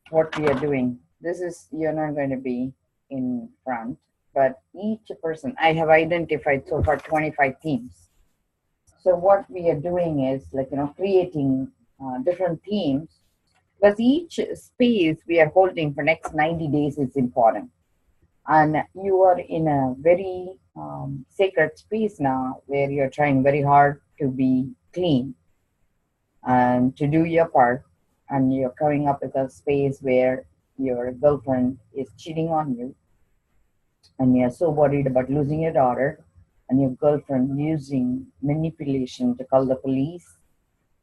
what we are doing. This is, you're not going to be in front, but each person, I have identified so far 25 themes. So what we are doing is like, creating different themes, because each space we are holding for next 90 days is important. And you are in a very sacred space now where you're trying very hard to be clean and to do your part, and you're coming up with a space where your girlfriend is cheating on you, and you're so worried about losing your daughter, and your girlfriend using manipulation to call the police,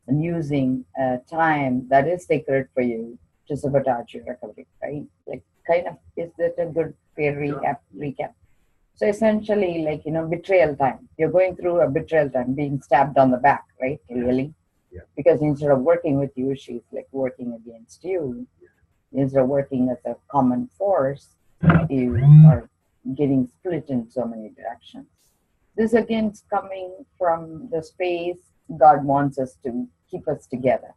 and using time that is sacred for you to sabotage your recovery, right? Like, kind of, is that a good fair recap? So essentially, like, betrayal time. You're going through a betrayal time, being stabbed on the back, right? Really? Because instead of working with you, she's like working against you. Instead of working as a common force, you are getting split in so many directions. This again is coming from the space God wants us to keep us together.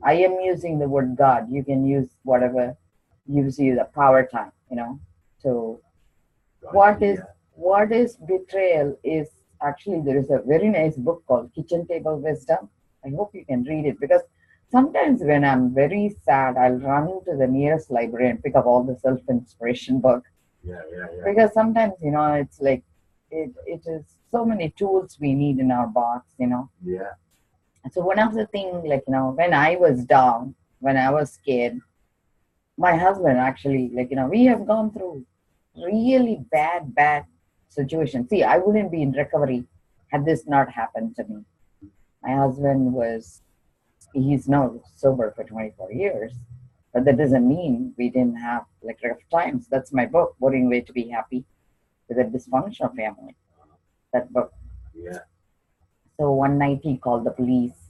I am using the word God. You can use whatever gives you the power time. So what is betrayal is actually, there is a very nice book called Kitchen Table Wisdom. I hope you can read it, because sometimes when I'm very sad, I'll run to the nearest library and pick up all the self-inspiration book. Because sometimes, it's like it is so many tools we need in our box. So one of the things, like, when I was down, when I was scared, my husband actually, like, we have gone through really bad situation. See, I wouldn't be in recovery had this not happened to me. My husband he's now sober for 24 years, but that doesn't mean we didn't have like rough times. That's my book, Boring Way to Be Happy with a Dysfunctional Family. That book. So one night he called the police,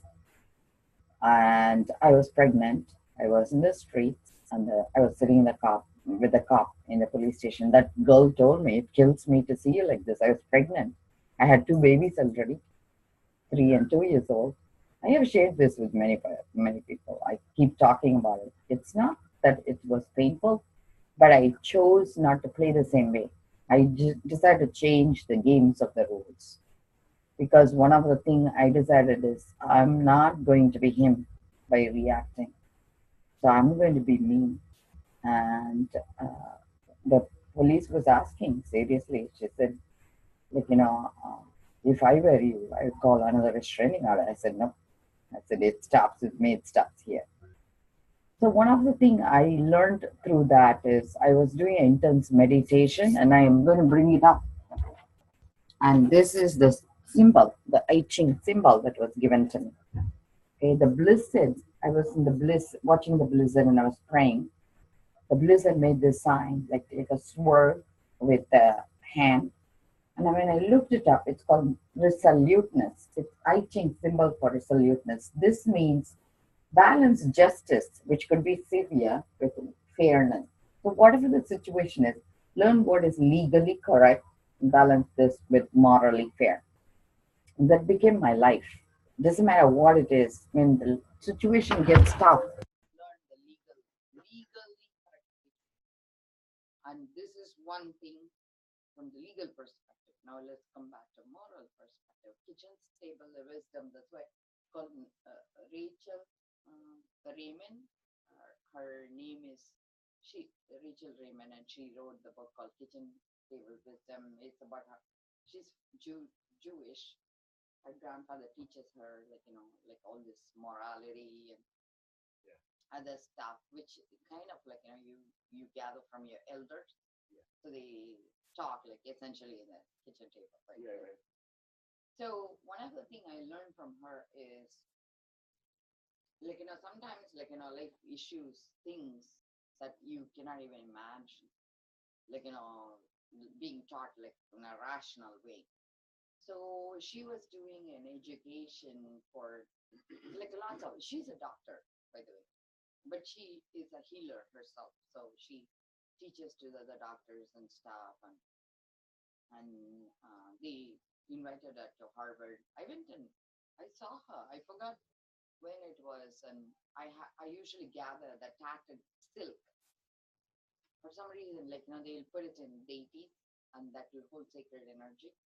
and I was pregnant. I was in the streets, and I was sitting in the cop with the cop in the police station. That girl told me, "It kills me to see you like this." I was pregnant. I had two babies already, 3 and 2 years old. I have shared this with many people. I keep talking about it. It's not that it was painful, but I chose not to play the same way. I decided to change the games of the rules, because one of the things I decided is I'm not going to be him by reacting. So I'm going to be me. And the police was asking seriously. She said, like, if I were you, I would call another restraining order. I said, no. I said, it stops with me, it stops here. So one of the things I learned through that is I was doing intense meditation, and I am going to bring it up. And this is the symbol, the I Ching symbol that was given to me. Okay, the blizzard, I was in the bliss, watching the blizzard, and I was praying. The blizzard made this sign, like a swirl with the hand. And when I looked it up, it's called resoluteness. It's I Ching symbol for resoluteness. This means balance justice, which could be severe, with fairness. So whatever the situation is, learn what is legally correct, balance this with morally fair. That became my life. Doesn't matter what it is. When the situation gets tough, learn the legally correct. And this is one thing from the legal perspective. Now let's come back to moral perspective. Kitchen table wisdom. That's why called Rachel Raymond. Her name is Rachel Raymond, and she wrote the book called Kitchen Table Wisdom. It's about her. She's Jewish. Her grandfather teaches her, like, like all this morality and other stuff, which kind of like, you gather from your elders. So they talk like essentially in the kitchen table. Right? So one of the things I learned from her is, like, sometimes, like, life issues, things that you cannot even imagine, like, being taught like in a rational way. So she was doing an education for like lots of, she's a doctor, by the way, but she is a healer herself. So she teaches to the doctors and stuff, and they invited her to Harvard. I went and I saw her. I forgot when it was, and I usually gather the tattered silk for some reason, like, they'll put it in deities and that will hold sacred energy.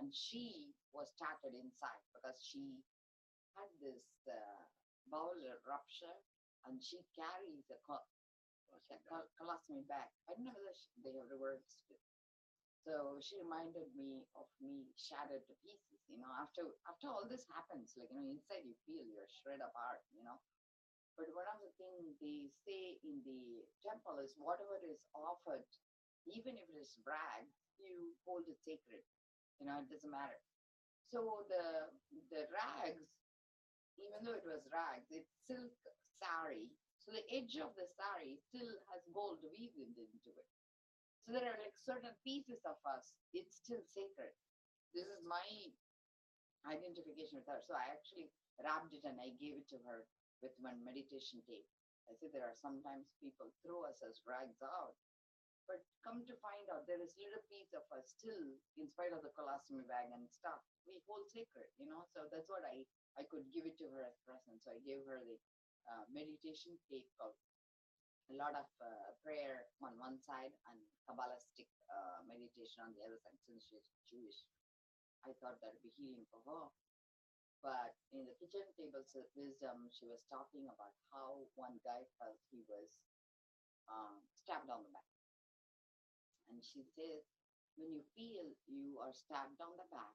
And she was tattered inside because she had this bowel rupture and she carries a colostomy bag. I don't know whether they have reversed it. So she reminded me of me shattered to pieces, after all this happens, like, inside you feel you're shred apart. But one of the things they say in the temple is whatever is offered, even if it is rag, you hold it sacred. It doesn't matter. So the rags, even though it was rags, it's silk sari. So the edge of the sari still has gold weaved into it. So there are like certain pieces of us, it's still sacred. This is my identification with her. So I actually wrapped it and I gave it to her with one meditation tape. I said there are sometimes people throw us as rags out, but come to find out there is little piece of us still, in spite of the colostomy bag and stuff, we hold sacred. So that's what I could give it to her as present. So I gave her the meditation tape called a lot of prayer on one side and Kabbalistic meditation on the other side. Since she's Jewish, I thought that would be healing for her. But in the kitchen table wisdom, she was talking about how one guy felt he was stabbed on the back. And she says, when you feel you are stabbed on the back,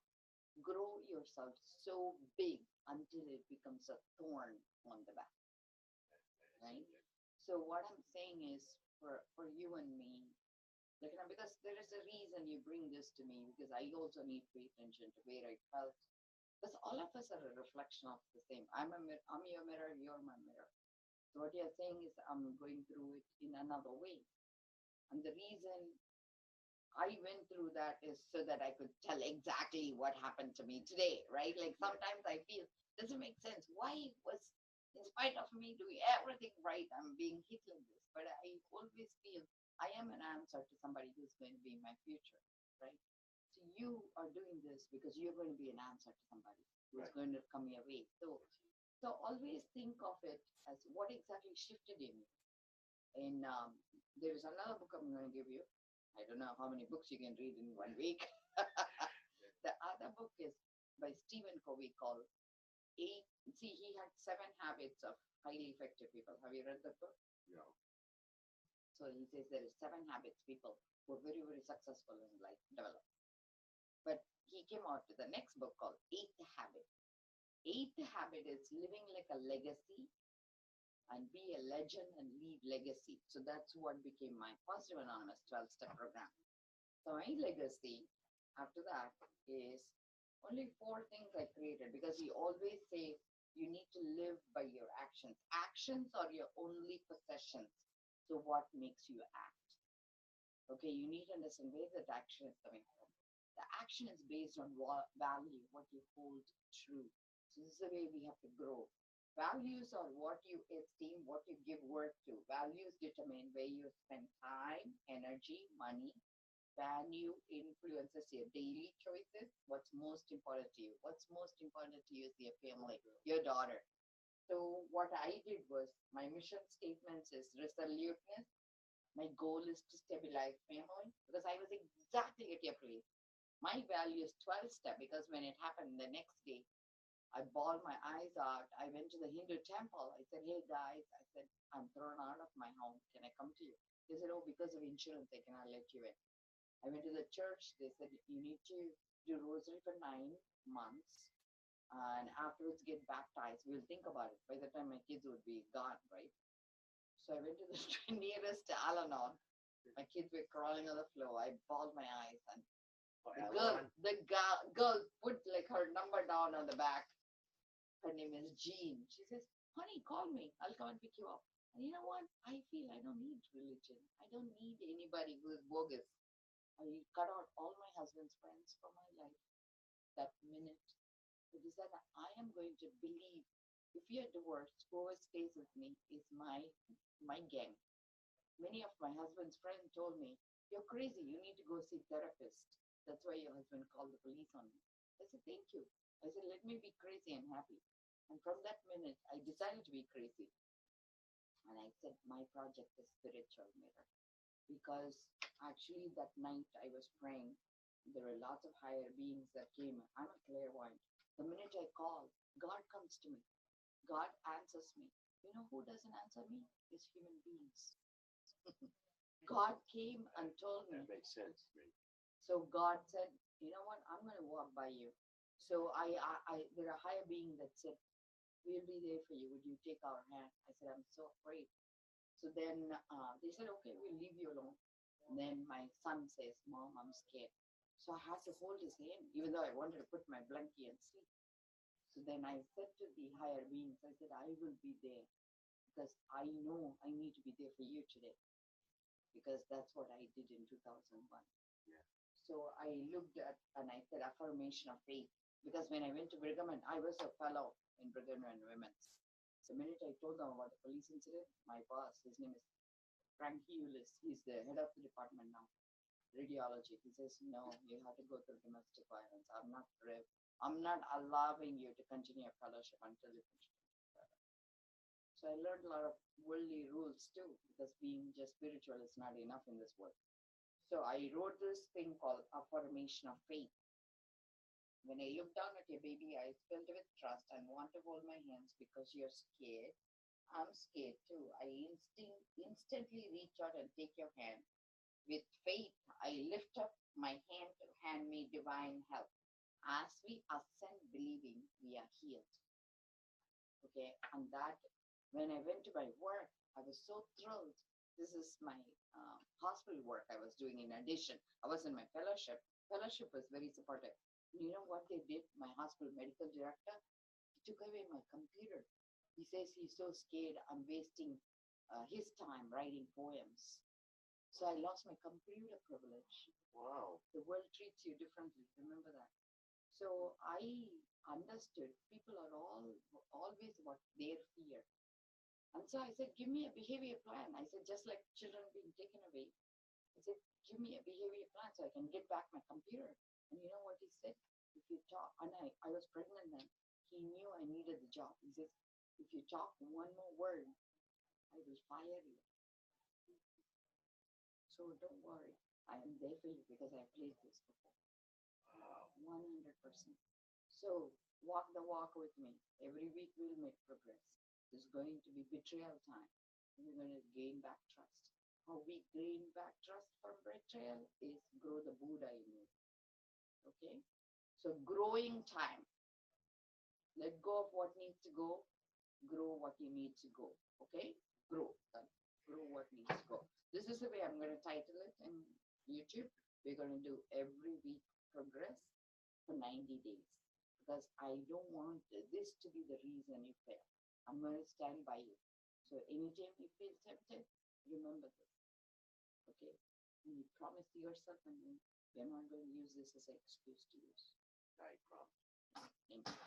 grow yourself so big until it becomes a thorn on the back. Right? So what I'm saying is for you and me, like, because there is a reason you bring this to me, because I also need to pay attention to where I felt. Because all of us are a reflection of the same. I'm your mirror, you're my mirror. So what you're saying is I'm going through it in another way. And the reason I went through that is so that I could tell exactly what happened to me today, right? Like sometimes I feel, doesn't make sense. Why was, in spite of me doing everything right, I'm being hit like this? But I always feel I am an answer to somebody who's going to be in my future, right? So you are doing this because you're going to be an answer to somebody who's going to come your way. So always think of it as what exactly shifted in you. And there is another book I'm going to give you. I don't know how many books you can read in 1 week. The other book is by Stephen Covey called Eight. See, he had 7 habits of highly effective people. Have you read that book? Yeah. So he says there is 7 habits people who are very, very successful in life develop. But he came out with the next book called Eighth Habit. Eighth habit is living like a legacy and be a legend and leave legacy. So that's what became my Positive Anonymous 12-step program. So my legacy after that is only 4 things I created, because he always say you need to live by your actions. Actions are your only possessions. So what makes you act? Okay, you need to understand where that action is coming from. The action is based on what value, what you hold true. So this is the way we have to grow. Values are what you esteem, what you give worth to. Values determine where you spend time, energy, money. Value influences your daily choices. What's most important to you? What's most important to you is your family, your daughter. So what I did was, my mission statements is resoluteness. My goal is to stabilize family, because I was exactly at your place. My value is 12-step, because when it happened the next day, I bawled my eyes out. I went to the Hindu temple. I said, hey guys, I said, I'm thrown out of my home. Can I come to you? They said, oh, because of insurance, they cannot let you in. I went to the church. They said, you need to do rosary for 9 months. And afterwards get baptized. We'll think about it. By the time my kids would be gone, right? So I went to the nearest Al-Anon. My kids were crawling on the floor. I bawled my eyes. And the girl put like her number down on the back. Her name is Jean. She says, honey, call me. I'll come and pick you up. And you know what? I feel I don't need religion. I don't need anybody who is bogus. I cut out all my husband's friends from my life that minute. It is that I am going to believe, if you're divorced, whoever stays with me is my gang. Many of my husband's friends told me, you're crazy. You need to go see a therapist. That's why your husband called the police on me. I said, thank you. I said, let me be crazy and happy. And from that minute, I decided to be crazy. And I said, my project is spiritual mirror. Because actually, that night I was praying, there were lots of higher beings that came. I'm a clairvoyant. The minute I call, God comes to me. God answers me. You know who doesn't answer me? Is human beings. God came and told me. That makes sense. Right. So God said, you know what? I'm going to walk by you. So there are higher beings that said, we'll be there for you. Would you take our hand? I said, I'm so afraid. So then they said, okay, we'll leave you alone. And then my son says, Mom, I'm scared. So I had to hold his hand, even though I wanted to put my blankie and sleep. So then I said to the higher beings, I said, I will be there because I know I need to be there for you today because that's what I did in 2001. Yeah. So I looked at and I said affirmation of faith because when I went to Brigham and I was a fellow in Brigham and Women's. The minute I told them about the police incident, my boss, his name is Frank Hewlett, he's the head of the department now, radiology. He says, no, you have to go through domestic violence. I'm not allowing you to continue your fellowship until you finish. So I learned a lot of worldly rules too, because being just spiritual is not enough in this world. So I wrote this thing called affirmation of faith. When I look down at your baby eyes filled with trust and want to hold my hands because you're scared, I'm scared too. I instantly reach out and take your hand. With faith, I lift up my hand to hand me divine help. As we ascend believing, we are healed. Okay, and that when I went to my work, I was so thrilled. This is my hospital work I was doing in addition. I was in my fellowship. Fellowship was very supportive. You know what they did? My hospital medical director, he took away my computer. He says he's so scared I'm wasting his time writing poems. So I lost my computer privilege. Wow. The world treats you differently. Remember that. So I understood people are always about their fear. And so I said, give me a behavior plan. I said, just like children being taken away. I said, give me a behavior plan so I can get back my computer. And you know what he said? If you talk, and I was pregnant then, he knew I needed the job. He says, if you talk one more word, I will fire you. So don't worry. I am there for you because I played this before. Wow. 100%. So walk the walk with me. Every week we'll make progress. There's going to be betrayal time. We're going to gain back trust. How we gain back trust from betrayal is grow the Buddha in you. Okay? So growing time. Let go of what needs to go. Grow what you need to go. Okay? Grow. Grow what needs to go. This is the way I'm going to title it in YouTube. We're going to do every week progress for 90 days. Because I don't want this to be the reason you fail. I'm going to stand by you. So anytime you feel tempted, remember this. Okay? And you promise to yourself and me, you're not going to use this as an excuse to use. I promise. Thank you.